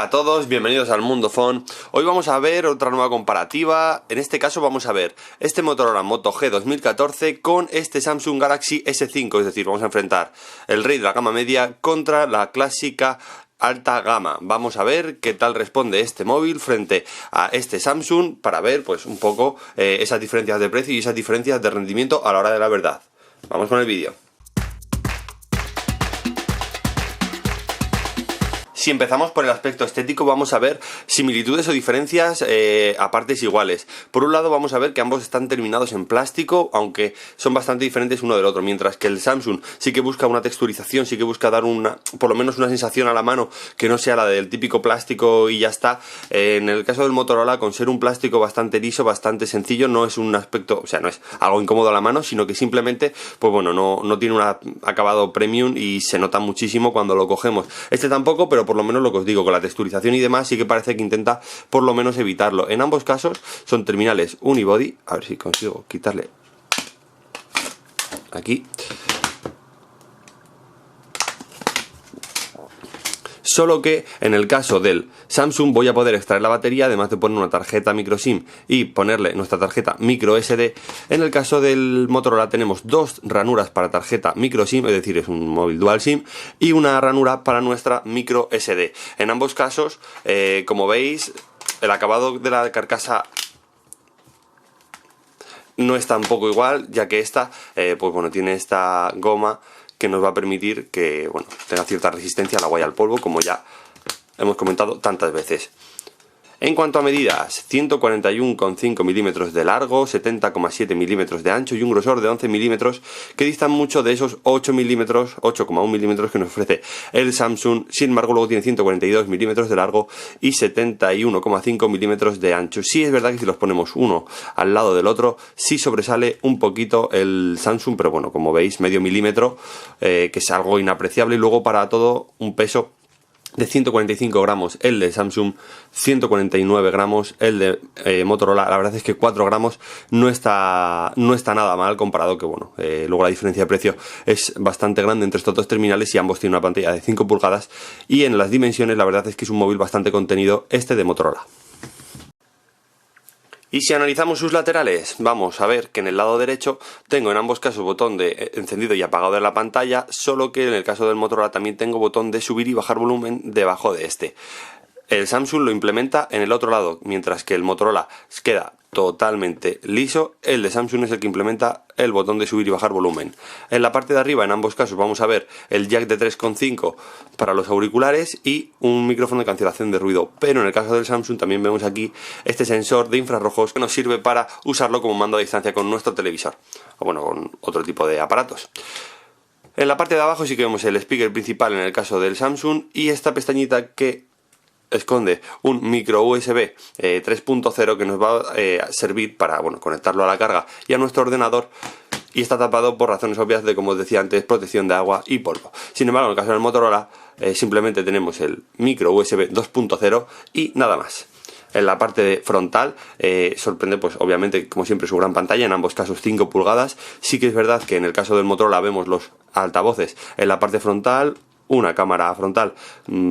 Hola a todos, bienvenidos al Mundo Phone. Hoy vamos a ver otra nueva comparativa. En este caso vamos a ver este Motorola Moto G 2014 con este Samsung Galaxy S5. Es decir, vamos a enfrentar el rey de la gama media contra la clásica alta gama. Vamos a ver qué tal responde este móvil frente a este Samsung para ver pues un poco esas diferencias de precio y esas diferencias de rendimiento a la hora de la verdad. Vamos con el vídeo. Si empezamos por el aspecto estético, vamos a ver similitudes o diferencias a partes iguales. Por un lado vamos a ver que ambos están terminados en plástico, aunque son bastante diferentes uno del otro, mientras que el Samsung sí que busca una texturización, sí que busca dar por lo menos una sensación a la mano que no sea la del típico plástico y ya está. En el caso del Motorola, con ser un plástico bastante liso, bastante sencillo, no es un aspecto, o sea, no es algo incómodo a la mano, sino que simplemente, pues bueno, no tiene un acabado premium y se nota muchísimo cuando lo cogemos. Este tampoco, pero por lo menos lo que os digo, con la texturización y demás sí que parece que intenta por lo menos evitarlo. En ambos casos son terminales unibody. A ver si consigo quitarle aquí. Solo que en el caso del Samsung voy a poder extraer la batería, además de poner una tarjeta micro SIM y ponerle nuestra tarjeta micro SD. En el caso del Motorola tenemos dos ranuras para tarjeta micro SIM, es decir, es un móvil dual SIM, y una ranura para nuestra micro SD. En ambos casos, como veis, el acabado de la carcasa no es tampoco igual, ya que esta, pues bueno, tiene esta goma que nos va a permitir que, bueno, tenga cierta resistencia a la huella al polvo, como ya hemos comentado tantas veces. En cuanto a medidas, 141,5 milímetros de largo, 70,7 milímetros de ancho y un grosor de 11 milímetros que distan mucho de esos 8,1 milímetros que nos ofrece el Samsung. Sin embargo, luego tiene 142 milímetros de largo y 71,5 milímetros de ancho. Sí es verdad que si los ponemos uno al lado del otro, sí sobresale un poquito el Samsung, pero bueno, como veis, medio milímetro, que es algo inapreciable, y luego para todo un peso de 145 gramos el de Samsung, 149 gramos el de Motorola. La verdad es que 4 gramos no está nada mal comparado que, bueno, luego la diferencia de precio es bastante grande entre estos dos terminales y ambos tienen una pantalla de 5 pulgadas y en las dimensiones la verdad es que es un móvil bastante contenido este de Motorola. Y si analizamos sus laterales, vamos a ver que en el lado derecho tengo en ambos casos botón de encendido y apagado de la pantalla, solo que en el caso del Motorola también tengo botón de subir y bajar volumen debajo de este. El Samsung lo implementa en el otro lado, mientras que el Motorola queda totalmente liso. El de Samsung es el que implementa el botón de subir y bajar volumen. En la parte de arriba, en ambos casos, vamos a ver el jack de 3,5 para los auriculares y un micrófono de cancelación de ruido. Pero en el caso del Samsung también vemos aquí este sensor de infrarrojos que nos sirve para usarlo como mando a distancia con nuestro televisor, o bueno, con otro tipo de aparatos. En la parte de abajo sí que vemos el speaker principal en el caso del Samsung y esta pestañita que esconde un micro USB 3.0 que nos va a servir para, bueno, conectarlo a la carga y a nuestro ordenador, y está tapado por razones obvias de, como os decía antes, protección de agua y polvo. Sin embargo, en el caso del Motorola simplemente tenemos el micro USB 2.0 y nada más. En la parte frontal sorprende, pues obviamente, como siempre, su gran pantalla, en ambos casos 5 pulgadas. Sí que es verdad que en el caso del Motorola vemos los altavoces en la parte frontal, una cámara frontal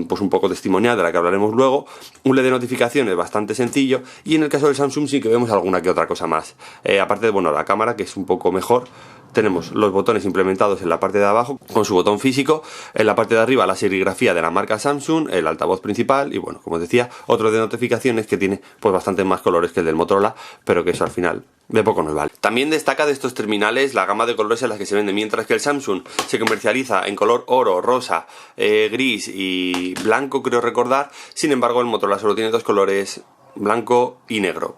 pues un poco testimonial de la que hablaremos luego, un LED de notificaciones bastante sencillo, y en el caso del Samsung sí que vemos alguna que otra cosa más. Aparte de, bueno, la cámara, que es un poco mejor, tenemos los botones implementados en la parte de abajo con su botón físico, en la parte de arriba la serigrafía de la marca Samsung, el altavoz principal y, bueno, como os decía, otro de notificaciones que tiene pues bastantes más colores que el del Motorola, pero que eso al final de poco nos vale. También destaca de estos terminales la gama de colores en las que se vende. Mientras que el Samsung se comercializa en color oro, rosa, gris y blanco, creo recordar, sin embargo el Motorola solo tiene dos colores, blanco y negro.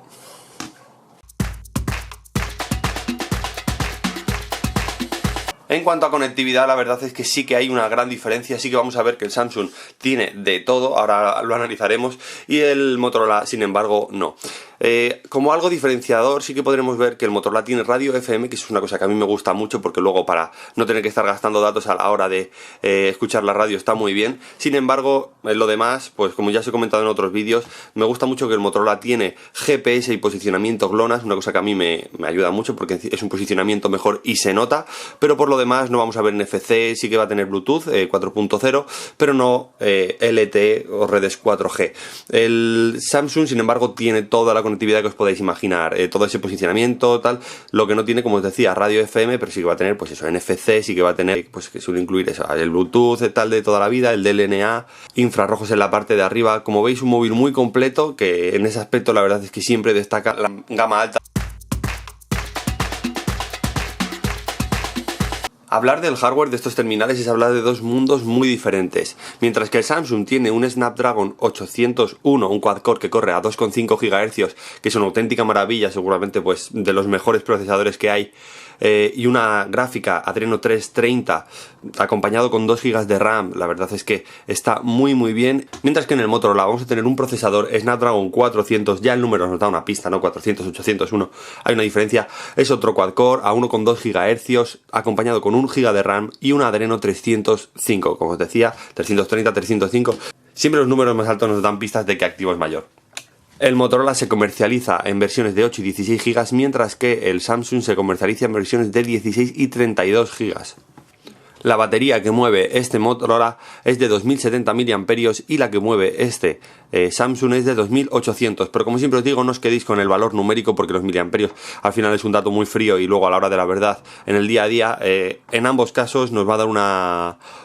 En cuanto a conectividad, la verdad es que sí que hay una gran diferencia. Sí que vamos a ver que el Samsung tiene de todo, ahora lo analizaremos, y el Motorola, sin embargo, no. Como algo diferenciador sí que podremos ver que el Motorola tiene radio FM, que es una cosa que a mí me gusta mucho porque luego para no tener que estar gastando datos a la hora de escuchar la radio está muy bien. Sin embargo, en lo demás, pues como ya os he comentado en otros vídeos, me gusta mucho que el Motorola tiene GPS y posicionamiento GLONASS, una cosa que a mí me ayuda mucho porque es un posicionamiento mejor y se nota, pero por lo demás no vamos a ver NFC, sí que va a tener Bluetooth 4.0, pero no LTE o redes 4G. El Samsung, sin embargo, tiene toda la conectividad que os podáis imaginar, todo ese posicionamiento, tal. Lo que no tiene, como os decía, radio FM, pero sí que va a tener, pues eso, NFC, sí que va a tener, pues que suele incluir eso, el Bluetooth, tal de toda la vida, el DLNA, infrarrojos en la parte de arriba. Como veis, un móvil muy completo, que en ese aspecto la verdad es que siempre destaca la gama alta. Hablar del hardware de estos terminales es hablar de dos mundos muy diferentes. Mientras que el Samsung tiene un Snapdragon 801, un quad-core que corre a 2,5 GHz, que es una auténtica maravilla, seguramente pues de los mejores procesadores que hay, y una gráfica Adreno 330 acompañado con 2 GB de RAM, la verdad es que está muy bien. Mientras que en el Motorola vamos a tener un procesador Snapdragon 400, ya el número nos da una pista, ¿no? 400, 801, hay una diferencia, es otro quad-core a 1,2 GHz, acompañado con 1 GB de RAM y un Adreno 305, como os decía, 330, 305. Siempre los números más altos nos dan pistas de que activo es mayor. El Motorola se comercializa en versiones de 8 y 16 GB, mientras que el Samsung se comercializa en versiones de 16 y 32 GB. La batería que mueve este Motorola es de 2070 mAh y la que mueve este Samsung es de 2800, pero como siempre os digo, no os quedéis con el valor numérico porque los miliamperios al final es un dato muy frío y luego a la hora de la verdad en el día a día en ambos casos nos va a dar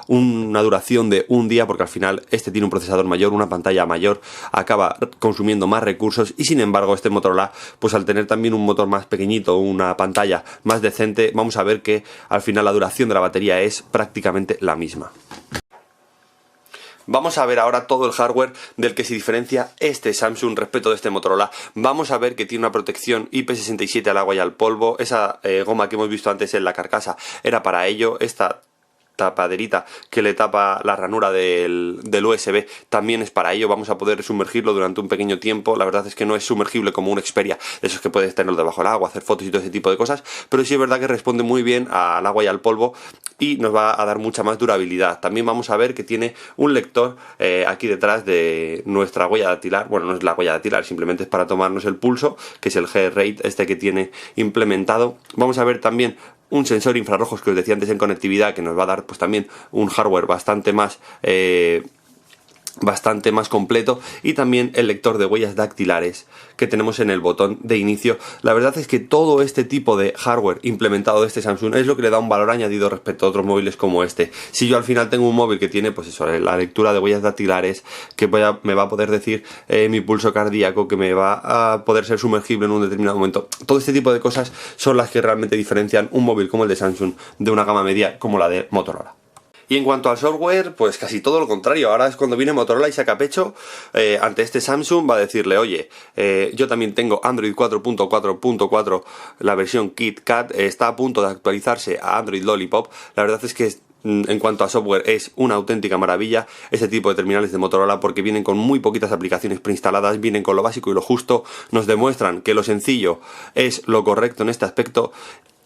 una duración de un día, porque al final este tiene un procesador mayor, una pantalla mayor, acaba consumiendo más recursos, y sin embargo este Motorola, pues al tener también un motor más pequeñito, una pantalla más decente, vamos a ver que al final la duración de la batería es prácticamente la misma. Vamos a ver ahora todo el hardware del que se diferencia este Samsung respecto de este Motorola. Vamos a ver que tiene una protección IP67 al agua y al polvo. Esa goma que hemos visto antes en la carcasa era para ello. Esta tapaderita que le tapa la ranura del USB también es para ello. Vamos a poder sumergirlo durante un pequeño tiempo. La verdad es que no es sumergible como un Xperia, de esos que puedes tenerlo debajo del agua, hacer fotos y todo ese tipo de cosas, pero sí es verdad que responde muy bien al agua y al polvo y nos va a dar mucha más durabilidad. También vamos a ver que tiene un lector aquí detrás de nuestra huella dactilar. Bueno, no es la huella dactilar, simplemente es para tomarnos el pulso, que es el G-Rate este que tiene implementado. Vamos a ver también un sensor infrarrojos que os decía antes en conectividad, que nos va a dar pues también un hardware bastante más completo, y también el lector de huellas dactilares que tenemos en el botón de inicio. La verdad es que todo este tipo de hardware implementado de este Samsung es lo que le da un valor añadido respecto a otros móviles como este. Si yo al final tengo un móvil que tiene pues eso, la lectura de huellas dactilares, que me va a poder decir mi pulso cardíaco, que me va a poder ser sumergible en un determinado momento, todo este tipo de cosas son las que realmente diferencian un móvil como el de Samsung de una gama media como la de Motorola. Y en cuanto al software, pues casi todo lo contrario. Ahora es cuando viene Motorola y saca pecho ante este Samsung, va a decirle, oye, yo también tengo Android 4.4.4, la versión KitKat, está a punto de actualizarse a Android Lollipop. La verdad es que en cuanto a software es una auténtica maravilla este tipo de terminales de Motorola, porque vienen con muy poquitas aplicaciones preinstaladas, vienen con lo básico y lo justo, nos demuestran que lo sencillo es lo correcto en este aspecto.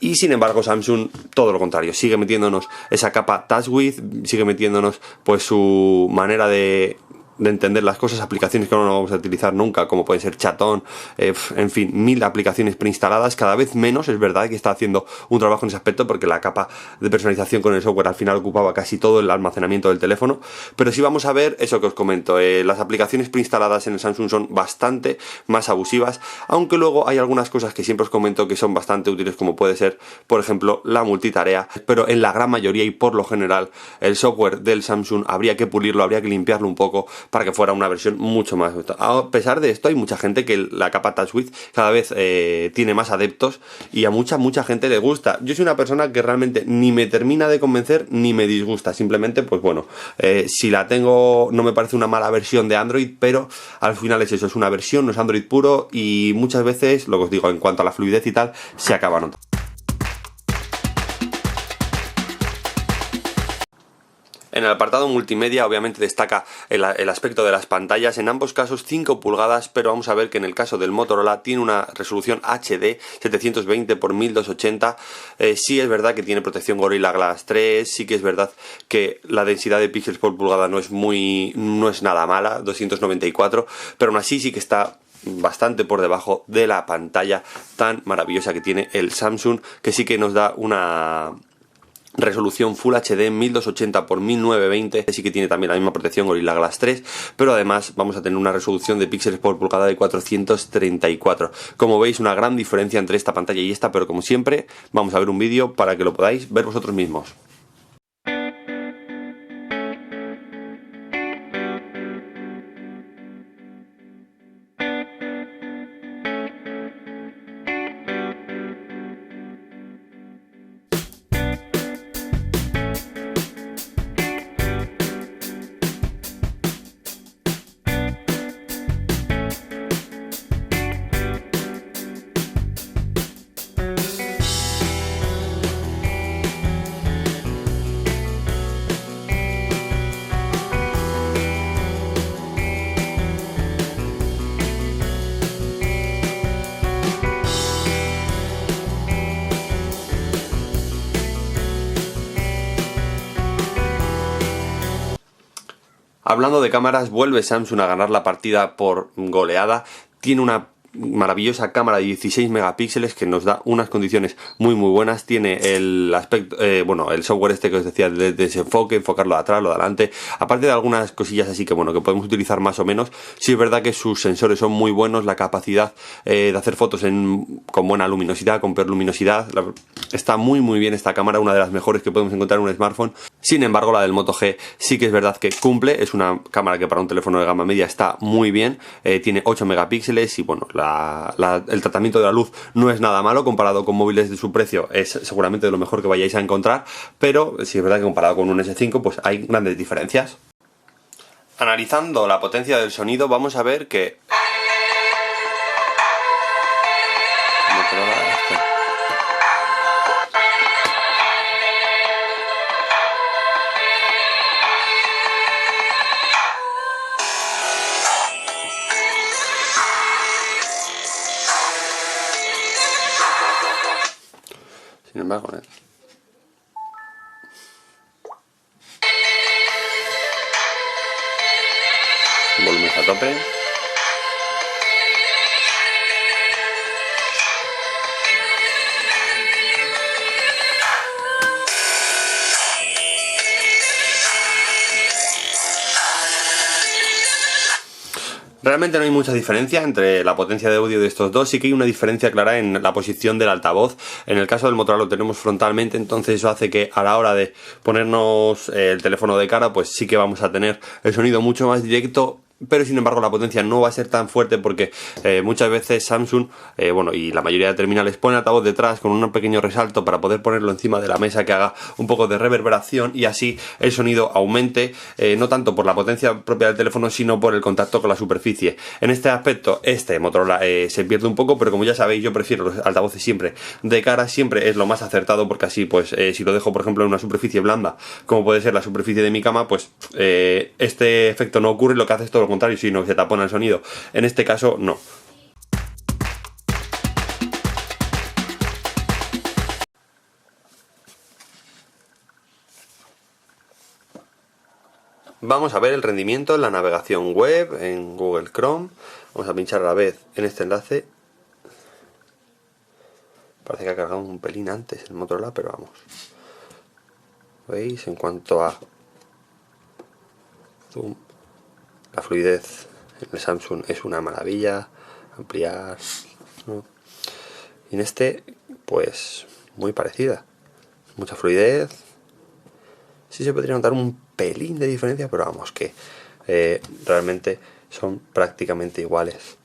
Y sin embargo Samsung todo lo contrario, sigue metiéndonos esa capa TouchWiz, sigue metiéndonos pues su manera de entender las cosas, aplicaciones que no vamos a utilizar nunca, como puede ser Chatón, en fin, 1000 aplicaciones preinstaladas, cada vez menos. Es verdad que está haciendo un trabajo en ese aspecto porque la capa de personalización con el software al final ocupaba casi todo el almacenamiento del teléfono, pero sí vamos a ver eso que os comento, las aplicaciones preinstaladas en el Samsung son bastante más abusivas, aunque luego hay algunas cosas que siempre os comento que son bastante útiles, como puede ser, por ejemplo, la multitarea, pero en la gran mayoría y por lo general el software del Samsung habría que pulirlo, habría que limpiarlo un poco para que fuera una versión mucho más. A pesar de esto, hay mucha gente que la capa TouchWiz cada vez tiene más adeptos y a mucha gente le gusta. Yo soy una persona que realmente ni me termina de convencer ni me disgusta. Simplemente, pues bueno, si la tengo no me parece una mala versión de Android, pero al final es eso, es una versión, no es Android puro, y muchas veces, lo que os digo, en cuanto a la fluidez y tal, se acaba notando. En el apartado multimedia obviamente destaca el aspecto de las pantallas, en ambos casos 5 pulgadas, pero vamos a ver que en el caso del Motorola tiene una resolución HD 720 x 1280. Sí es verdad que tiene protección Gorilla Glass 3, sí que es verdad que la densidad de píxeles por pulgada no es nada mala, 294, pero aún así sí que está bastante por debajo de la pantalla tan maravillosa que tiene el Samsung, que sí que nos da una resolución Full HD 1280 x 1920, sí que tiene también la misma protección Gorilla Glass 3, pero además vamos a tener una resolución de píxeles por pulgada de 434. Como veis, una gran diferencia entre esta pantalla y esta, pero como siempre vamos a ver un vídeo para que lo podáis ver vosotros mismos. Hablando de cámaras, vuelve Samsung a ganar la partida por goleada. Tiene una maravillosa cámara de 16 megapíxeles que nos da unas condiciones muy buenas. Tiene el aspecto, el software este que os decía de desenfoque, enfocarlo de atrás, lo de adelante, aparte de algunas cosillas así que que podemos utilizar más o menos. Sí es verdad que sus sensores son muy buenos, la capacidad de hacer fotos con buena luminosidad, con peor luminosidad, está muy bien esta cámara, una de las mejores que podemos encontrar en un smartphone. Sin embargo, la del Moto G sí que es verdad que cumple, es una cámara que para un teléfono de gama media está muy bien, tiene 8 megapíxeles y bueno, el tratamiento de la luz no es nada malo comparado con móviles de su precio, es seguramente de lo mejor que vayáis a encontrar, pero sí es verdad que comparado con un S5 pues hay grandes diferencias. Analizando la potencia del sonido vamos a ver que sin embargo, volumen a tope. Realmente no hay mucha diferencia entre la potencia de audio de estos dos, sí que hay una diferencia clara en la posición del altavoz. En el caso del Motorola lo tenemos frontalmente, entonces eso hace que a la hora de ponernos el teléfono de cara, pues sí que vamos a tener el sonido mucho más directo, pero sin embargo la potencia no va a ser tan fuerte porque muchas veces Samsung, y la mayoría de terminales pone altavoz detrás con un pequeño resalto para poder ponerlo encima de la mesa que haga un poco de reverberación y así el sonido aumente, no tanto por la potencia propia del teléfono sino por el contacto con la superficie. En este aspecto este Motorola se pierde un poco, pero como ya sabéis yo prefiero los altavoces siempre de cara, siempre es lo más acertado porque así pues si lo dejo por ejemplo en una superficie blanda como puede ser la superficie de mi cama, pues este efecto no ocurre, lo que hace es todo lo contrario, si no se tapona el sonido. En este caso no. Vamos a ver el rendimiento en la navegación web, en Google Chrome. Vamos a pinchar a la vez en este enlace. Parece que ha cargado un pelín antes el Motorola, pero vamos. ¿Veis? En cuanto a zoom, la fluidez en el Samsung es una maravilla. Ampliar, ¿no? Y en este, pues, muy parecida. Mucha fluidez. Sí se podría notar un pelín de diferencia, pero vamos, que realmente son prácticamente iguales.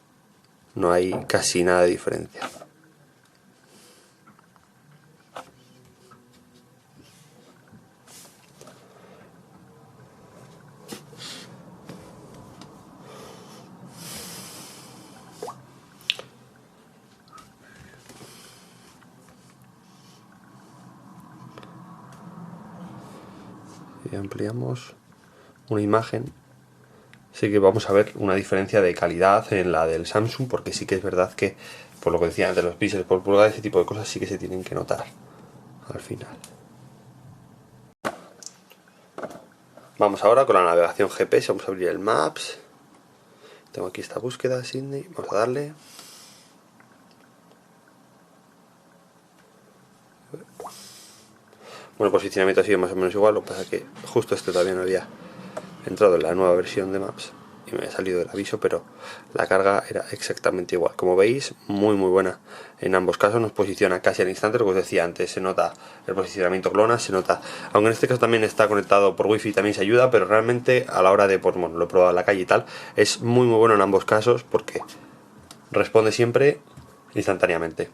No hay casi nada de diferencia. y ampliamos una imagen, sí que vamos a ver una diferencia de calidad en la del Samsung, porque sí que es verdad que, por lo que decía antes, los píxeles por pulgada, ese tipo de cosas sí que se tienen que notar al final. Vamos ahora con la navegación GPS, vamos a abrir el Maps. Tengo aquí esta búsqueda, Sydney, vamos a darle. Bueno, el posicionamiento ha sido más o menos igual, lo que pasa es que justo este todavía no había entrado en la nueva versión de Maps y me ha salido el aviso, pero la carga era exactamente igual. Como veis, muy buena. En ambos casos nos posiciona casi al instante, lo que os decía antes, se nota el posicionamiento GLONASS, se nota, aunque en este caso también está conectado por wifi, también se ayuda, pero realmente a la hora de, pues bueno, lo he probado en la calle y tal, es muy bueno en ambos casos porque responde siempre instantáneamente.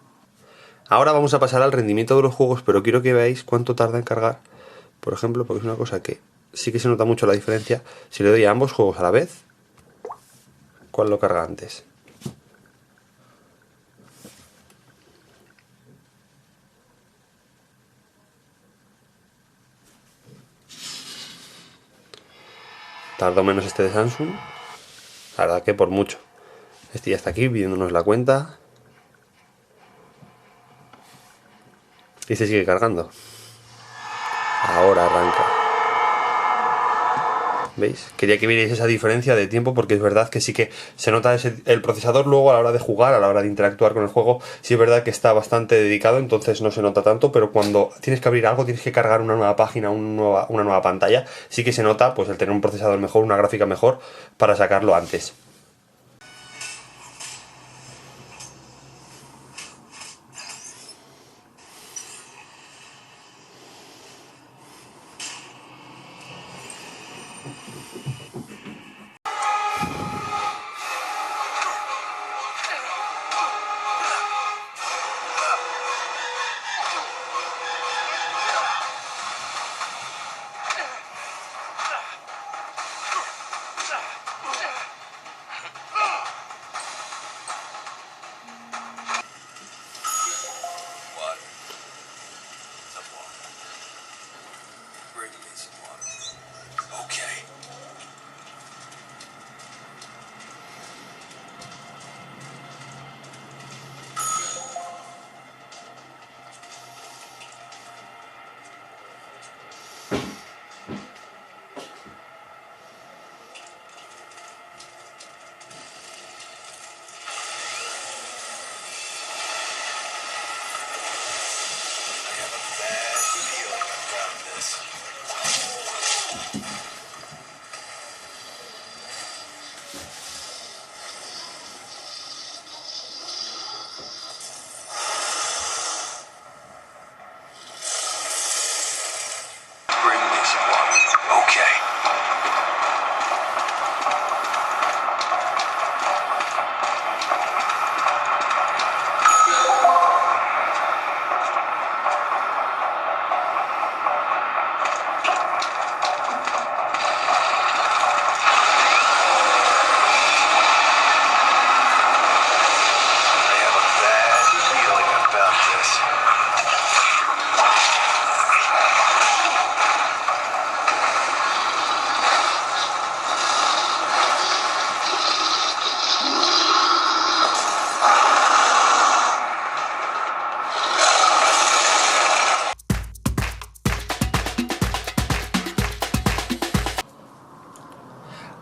Ahora vamos a pasar al rendimiento de los juegos, pero quiero que veáis cuánto tarda en cargar, por ejemplo, porque es una cosa que sí que se nota mucho la diferencia. Si le doy a ambos juegos a la vez, ¿cuál lo carga antes? Tardó menos este de Samsung, la verdad que por mucho. Este ya está aquí pidiéndonos la cuenta y se sigue cargando. Ahora arranca. ¿Veis? Quería que vierais esa diferencia de tiempo, porque es verdad que sí que se nota el procesador luego a la hora de jugar, a la hora de interactuar con el juego. Sí es verdad que está bastante dedicado, entonces no se nota tanto, pero cuando tienes que abrir algo, tienes que cargar una nueva página, una nueva pantalla, sí que se nota pues el tener un procesador mejor, una gráfica mejor para sacarlo antes.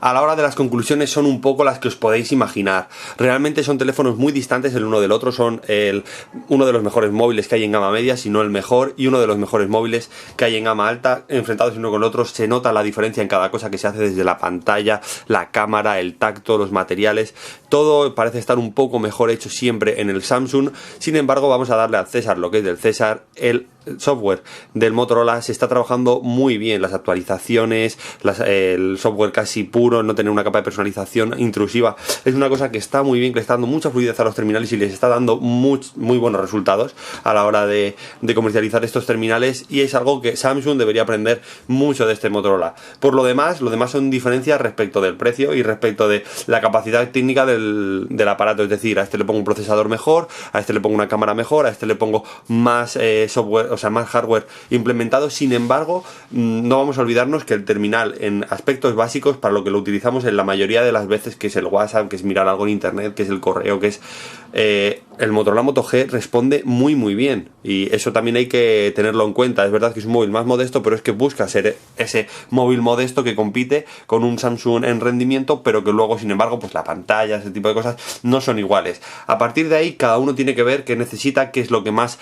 A la hora de las conclusiones son un poco las que os podéis imaginar. Realmente son teléfonos muy distantes el uno del otro, son uno de los mejores móviles que hay en gama media, si no el mejor, y uno de los mejores móviles que hay en gama alta. Enfrentados uno con el otro, se nota la diferencia en cada cosa que se hace, desde la pantalla, la cámara, el tacto, los materiales. Todo parece estar un poco mejor hecho siempre en el Samsung. Sin embargo, vamos a darle al César lo que es del César. El software del Motorola se está trabajando muy bien, las actualizaciones, el software casi puro, oscuro, no tener una capa de personalización intrusiva. Es una cosa que está muy bien, que le está dando mucha fluidez a los terminales y les está dando muy buenos resultados a la hora de comercializar estos terminales, y es algo que Samsung debería aprender mucho de este Motorola. Por lo demás son diferencias respecto del precio y respecto de la capacidad técnica del aparato. Es decir, a este le pongo un procesador mejor, a este le pongo una cámara mejor, a este le pongo más software, o sea, más hardware implementado. Sin embargo, no vamos a olvidarnos que el terminal, en aspectos básicos, para lo que lo utilizamos en la mayoría de las veces, que es el WhatsApp, que es mirar algo en internet, que es el correo, que es el Motorola Moto G, responde muy bien, y eso también hay que tenerlo en cuenta. Es verdad que es un móvil más modesto, pero es que busca ser ese móvil modesto que compite con un Samsung en rendimiento, pero que luego, sin embargo, pues la pantalla, ese tipo de cosas no son iguales. A partir de ahí, cada uno tiene que ver qué necesita, qué es lo que más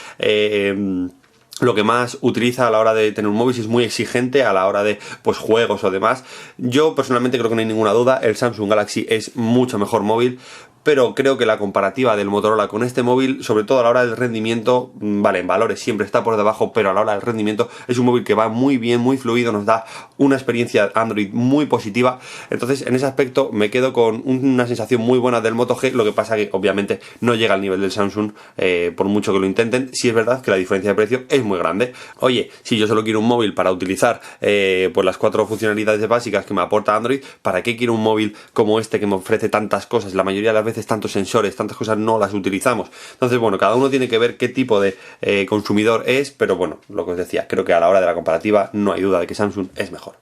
utiliza a la hora de tener un móvil, si es muy exigente a la hora de pues juegos o demás. Yo personalmente creo que no hay ninguna duda, el Samsung Galaxy es mucho mejor móvil, pero creo que la comparativa del Motorola con este móvil, sobre todo a la hora del rendimiento, vale, en valores siempre está por debajo, pero a la hora del rendimiento es un móvil que va muy bien, muy fluido, nos da una experiencia Android muy positiva. Entonces, en ese aspecto me quedo con una sensación muy buena del Moto G. Lo que pasa que obviamente no llega al nivel del Samsung, por mucho que lo intenten. Sí es verdad que la diferencia de precio es muy grande. Oye, si yo solo quiero un móvil para utilizar pues las 4 funcionalidades básicas que me aporta Android, ¿para qué quiero un móvil como este que me ofrece tantas cosas? La mayoría de las veces tantos sensores, tantas cosas no las utilizamos. Entonces, bueno, cada uno tiene que ver qué tipo de consumidor es, pero bueno, lo que os decía, creo que a la hora de la comparativa no hay duda de que Samsung es mejor.